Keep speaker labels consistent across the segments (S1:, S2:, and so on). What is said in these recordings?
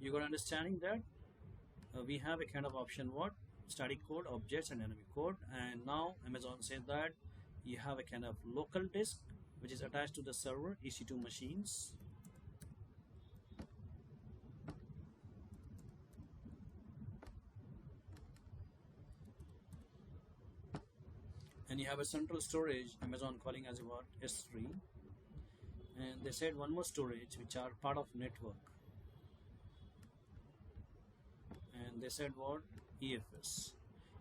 S1: you got understanding that we have a kind of option what static code, objects, and dynamic code. And now Amazon says that you have a kind of local disk which is attached to the server EC2 machines. And you have a central storage, Amazon calling as what S3. And they said one more storage which are part of network. And they said what EFS.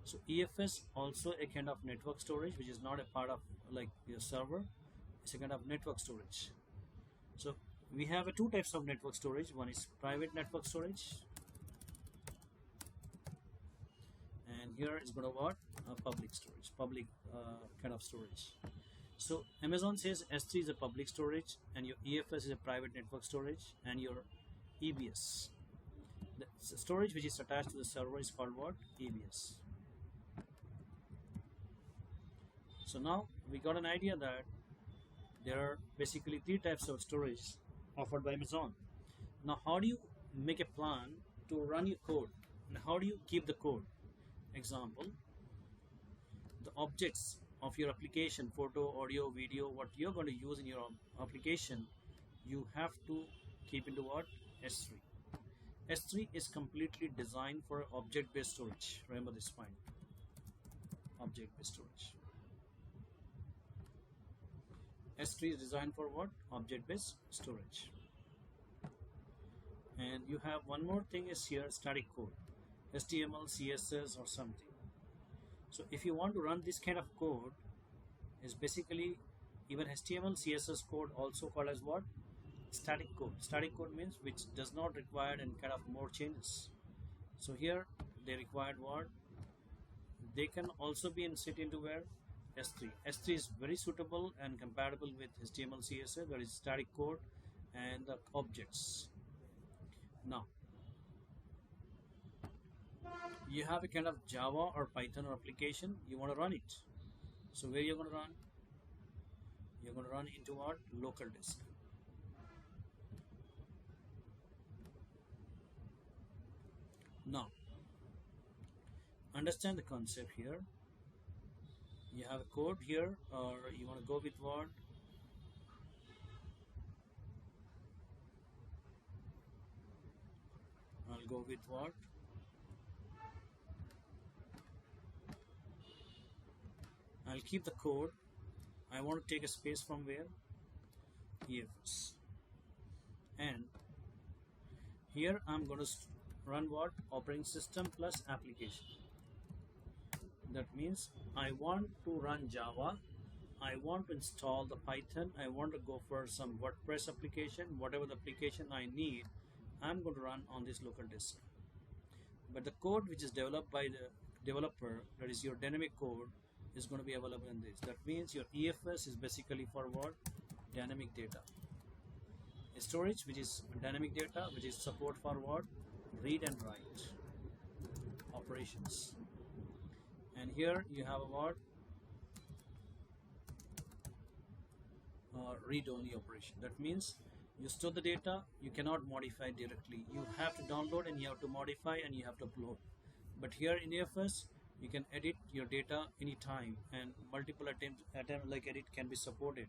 S1: So EFS also a kind of network storage which is not a part of like your server. It's a kind of network storage. So we have two types of network storage. One is private network storage, and here is going to what public storage, public kind of storage. So Amazon says S3 is a public storage, and your EFS is a private network storage, and your EBS, the storage which is attached to the server, is called what EBS. So now we got an idea that there are basically three types of storage offered by Amazon. Now, how do you make a plan to run your code, and how do you keep the code? Example, the objects of your application, photo, audio, video, what you're going to use in your application, you have to keep into what S3. S3 is completely designed for object-based storage. Remember this point, object-based storage. S3 is designed for what? Object-based storage. And you have one more thing is here, static code, HTML, CSS, or something. So if you want to run this kind of code, is basically even HTML, CSS code also called as what? Static code. Static code means which does not require any kind of more changes. So here they required what? They can also be inset into where? S3. S3 is very suitable and compatible with HTML, CSS, that is static code and the objects. Now, you have a kind of Java or Python or application, you want to run it. So where you're going to run? You're going to run into what? Local disk. Now, understand the concept here. You have a code here, or you want to go with what? I'll go with what? I'll keep the code. I want to take a space from where? EFS. And here I'm going to run what? Operating system plus application. That means I want to run Java, I want to install the Python, I want to go for some WordPress application, whatever the application I need, I'm going to run on this local disk. But the code which is developed by the developer, that is your dynamic code, is going to be available in this. That means your EFS is basically for what? Dynamic data. A storage which is dynamic data, which is support for what? Read and write operations. And here you have a what? Read-only operation. That means you store the data, you cannot modify directly. You have to download and you have to modify and you have to upload. But here in AFS, you can edit your data anytime, and multiple attempt like edit can be supported.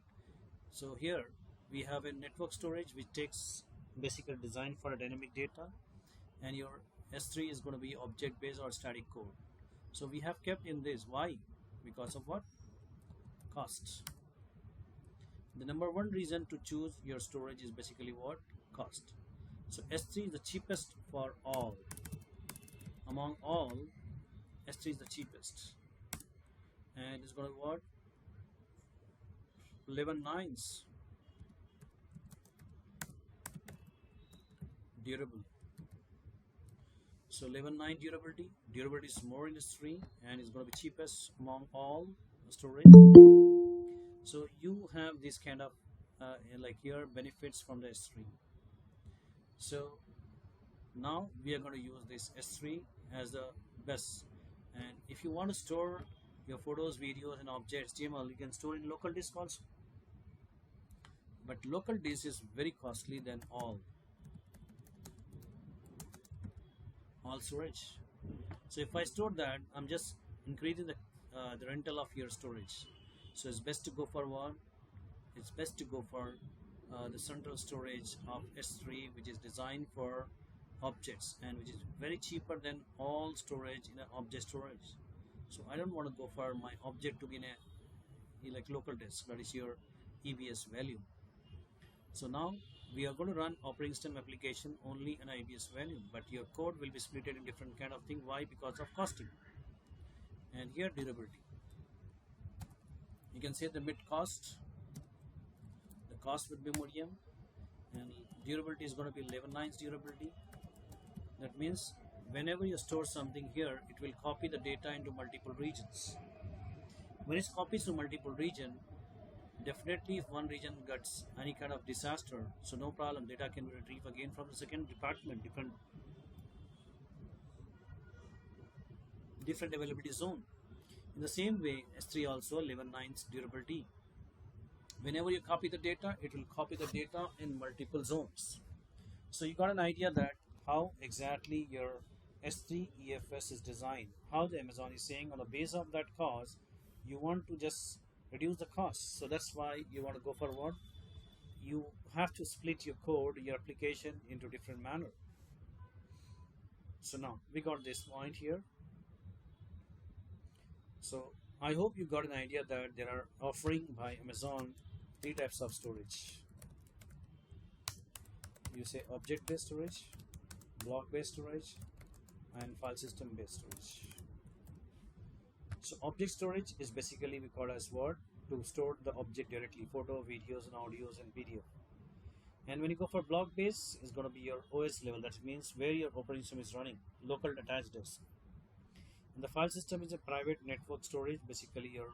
S1: So here we have a network storage which takes basically designed for a dynamic data, and your S3 is going to be object-based or static code. So we have kept in this. Why? Because of what? Cost. The number one reason to choose your storage is basically what? Cost. So S3 is the cheapest for all. Among all, S3 is the cheapest. And it's going to what? 11 nines. Durable. So 11.9 durability. Durability is more in S3 and it's going to be cheapest among all storage. So you have this kind of like here benefits from the S3. So now we are going to use this S3 as the best. And if you want to store your photos, videos, and objects, HTML, you can store in local disk also. But local disk is very costly than all. all storage. So if I store that, I'm just increasing the rental of your storage. So it's best to go for one. It's best to go for the central storage of S3, which is designed for objects and which is very cheaper than all storage in an object storage. So I don't want to go for my object to be in a like local disk, that is your EBS value. So now we are going to run operating system application only in EBS value, but your code will be split in different kind of thing. Why? Because of costing. And here durability. You can say the mid cost. The cost would be medium, and durability is going to be 11 nines durability. That means whenever you store something here, it will copy the data into multiple regions. When it copies to multiple region, definitely if one region gets any kind of disaster, so no problem, data can be retrieved again from the second department, different availability zone. In the same way, S3 also 11 nines durability. Whenever you copy the data, it will copy the data in multiple zones. So you got an idea that how exactly your S3 EFS is designed, how the Amazon is saying on the base of that cost, you want to just reduce the cost. So that's why you want to go for what? You have to split your code, your application into different manner. So now we got this point here. So I hope you got an idea that there are offering by Amazon three types of storage. You say object-based storage, block-based storage, and file system-based storage. So object storage is basically we call as what? To store the object directly, photo, videos, and audios and video. And when you go for block-based, it's going to be your OS level. That means where your operating system is running, local attached disk. And the file system is a private network storage, basically your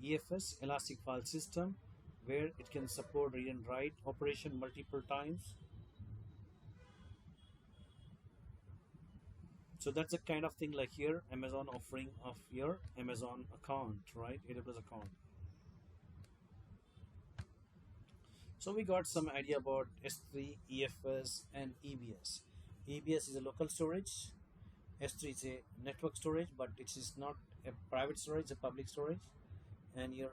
S1: EFS, elastic file system, where it can support read and write operation multiple times. So that's the kind of thing like here, Amazon offering of your Amazon account, right? AWS account. So we got some idea about S3, EFS, and EBS. EBS is a local storage. S3 is a network storage, but it is not a private storage, it's a public storage. And your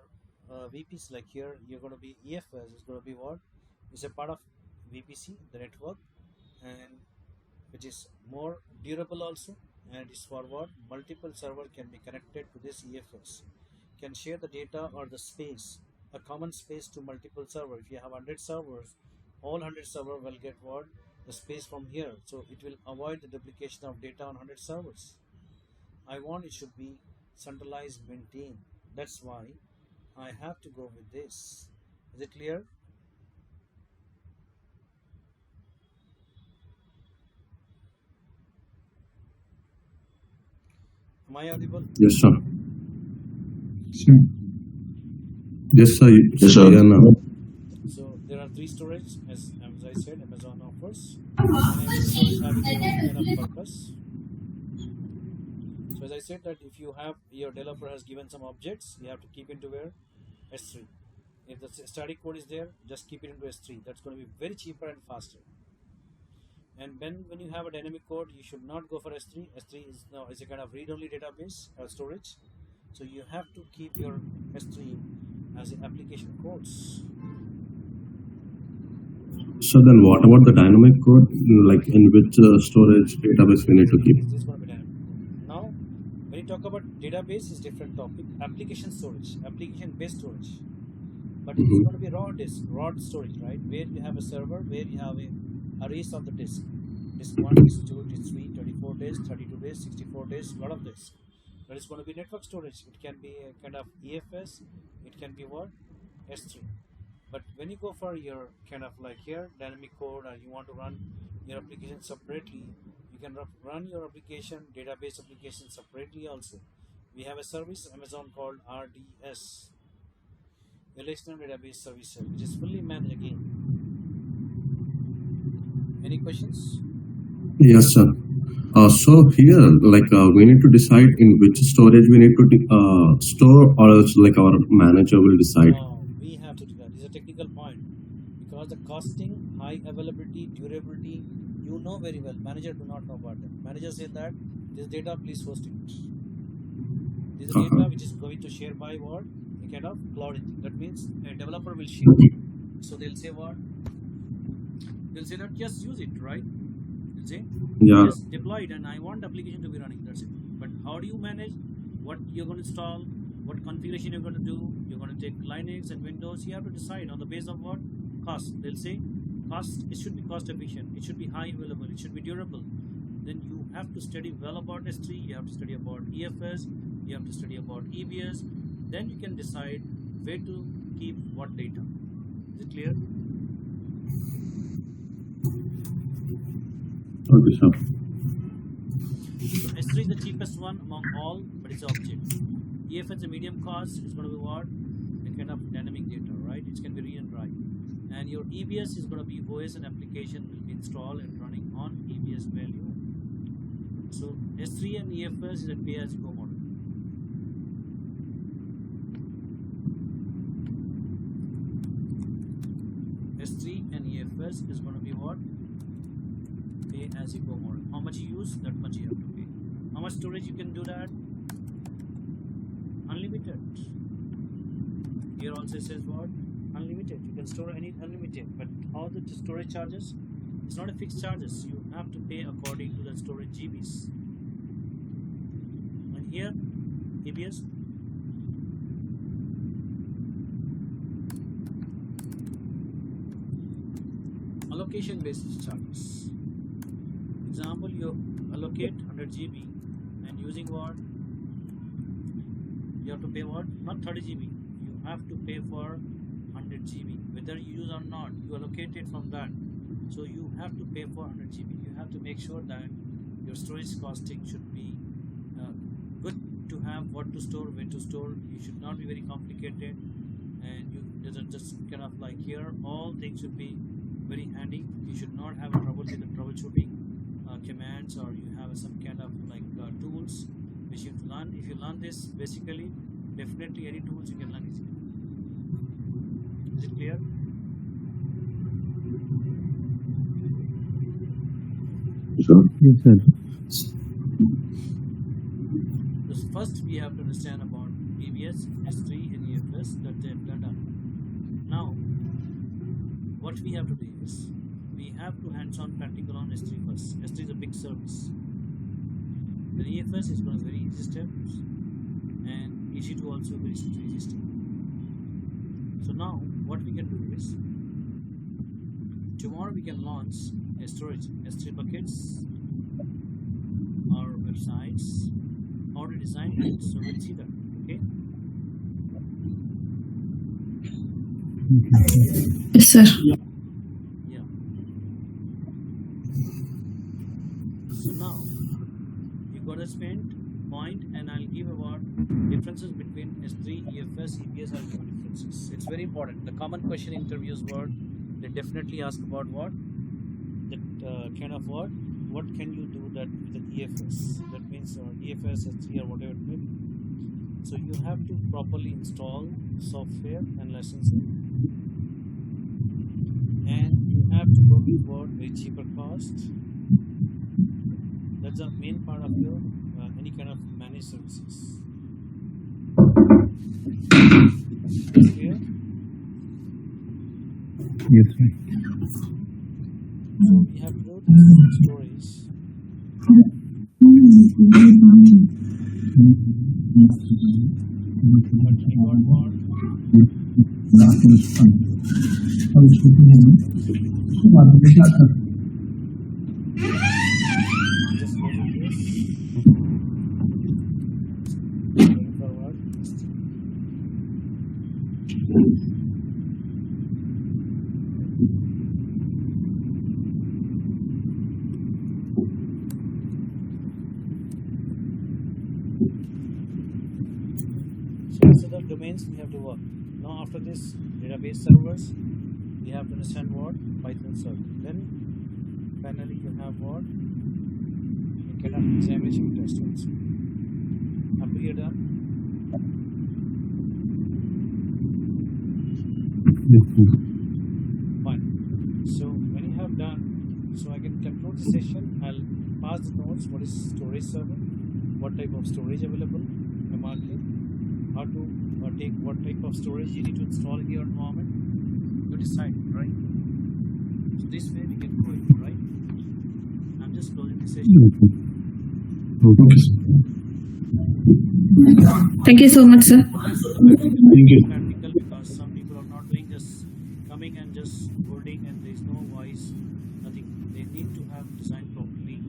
S1: VPs like here, you're going to be EFS is going to be what? It's a part of VPC, the network, and which is more durable also, and it is for what? Multiple server can be connected to this EFS, can share the data or the space, a common space to multiple servers. If you have 100 servers, all 100 servers will get what? The space from here, so it will avoid the duplication of data on 100 servers. I want it should be centralized, maintained. That's why I have to go with this. Is it clear? Am I audible?
S2: Yes, sir. Yes, sir.
S3: Yes, sir.
S2: Yeah, now.
S1: So there are three storage, as I said, Amazon offers, and every storage have its own kind of purpose. So as I said that if you have your developer has given some objects, you have to keep into where? S3. If the static code is there, just keep it into S3. That's going to be very cheaper and faster. And when you have a dynamic code, you should not go for S3. S3 is now is a kind of read-only database storage. So you have to keep your S3 as an application codes.
S2: So then what about the dynamic code? Like in which storage database we need to keep?
S1: This is going to be dynamic. Now, when you talk about database, is different topic. Application storage, application-based storage. But it is going to be raw disk, raw storage, right? Where you have a server, where you have a arrays of the disk. Disk 1, disk 2, disk 3, 24 days, 32 days, 64 days, a lot of this. That is going to be network storage. It can be a kind of EFS. It can be what? S3. But when you go for your kind of like here, dynamic code, and you want to run your application separately, you can run your application, database application separately also. We have a service, Amazon called RDS, Relational Database Service, which is fully managed again. Any questions?
S2: Yes, sir. So here, like we need to decide in which storage we need to store, or else like our manager will decide.
S1: No, we have to do that. It's a technical point because the costing, high availability, durability, you know very well. Manager do not know about that. Manager say that this data, please host it. This is data which is going to share by what? A kind of cloud engine. That means a developer will share. So they'll say what? They'll say that just use it, right? They'll say
S2: Yeah.
S1: just deploy it, and I want application to be running. That's it. But how do you manage what you're going to install? What configuration you're going to do? You're going to take Linux and Windows. You have to decide on the basis of what? Cost. They'll say cost. It should be cost efficient. It should be high available. It should be durable. Then you have to study well about S3. You have to study about EFS. You have to study about EBS. Then you can decide where to keep what data. Is it clear?
S2: Okay, sir.
S1: So S3 is the cheapest one among all, but it's object. EFS, the medium cost, is going to be what? A kind of dynamic data, right? It can be read and write. And your EBS is going to be OS and application will be installed and running on EBS value. So S3 and EFS is a pay-as-you-go model. S3 and EFS is going to be what? Pay-as-you-go model. How much you use, that much you have to pay. How much storage you can do that? Unlimited. Here also says what? Unlimited. You can store any unlimited, but how the storage charges? It's not a fixed charges. You have to pay according to the storage GBs. And here, EBS. Allocation basis charges. Example, you allocate 100 GB and using what? You have to pay what? Not 30 GB. You have to pay for 100 GB. Whether you use or not, you allocate it from that. So you have to pay for 100 GB. You have to make sure that your storage costing should be good to have what to store, when to store. You should not be very complicated, and you just kind of like here. All things should be very handy. You should not have a trouble with the troubleshooting commands, or you have some kind of like tools which you learn. If you learn this basically, definitely any tools you can learn easily. Is it clear?
S2: Sure. Yes, sir.
S1: So first we have to understand about EBS, S3 and EFS that they have done. Now what we have to do is we have to hands-on practical on S3 first. S3 is a big service. The EFS is going to be very easy steps, and EC2 also very easy step. So now what we can do is tomorrow we can launch a storage S3 buckets, our websites, already designed it. So we'll see that. Okay.
S3: Yes, sir.
S1: Yeah. So now you got to spend point, and I'll give about differences between S3, EFS, EBS. I'll give differences. It's very important. The common question interviews were they definitely ask about what that kind of what can you do that with an EFS? That means EFS, S3 or whatever it may be. So you have to properly install software and licensing, and you have to go toward very cheaper cost. That's the main part of your any kind of managed services. Is clear?
S2: Yes, sir.
S1: So we have to do the stories. Just go to this. Going forward. So these are the domains we have to work. Now after this database servers, we have to understand what? Python server. Then finally you have what? You can have examination test also. Up to here done?
S2: Yes, sir.
S1: Fine. next session, I'll pass the notes. What is storage server? What type of storage available in the market? How to take what type of storage you need to install in your environment? You decide, right? So this way we can go it, right? I'm just closing the session.
S2: Okay, sir.
S3: Thank you so much, sir.
S2: Thank you.
S1: Practical because some people are not doing just coming and just holding and there is no voice, nothing. They need to have design properly.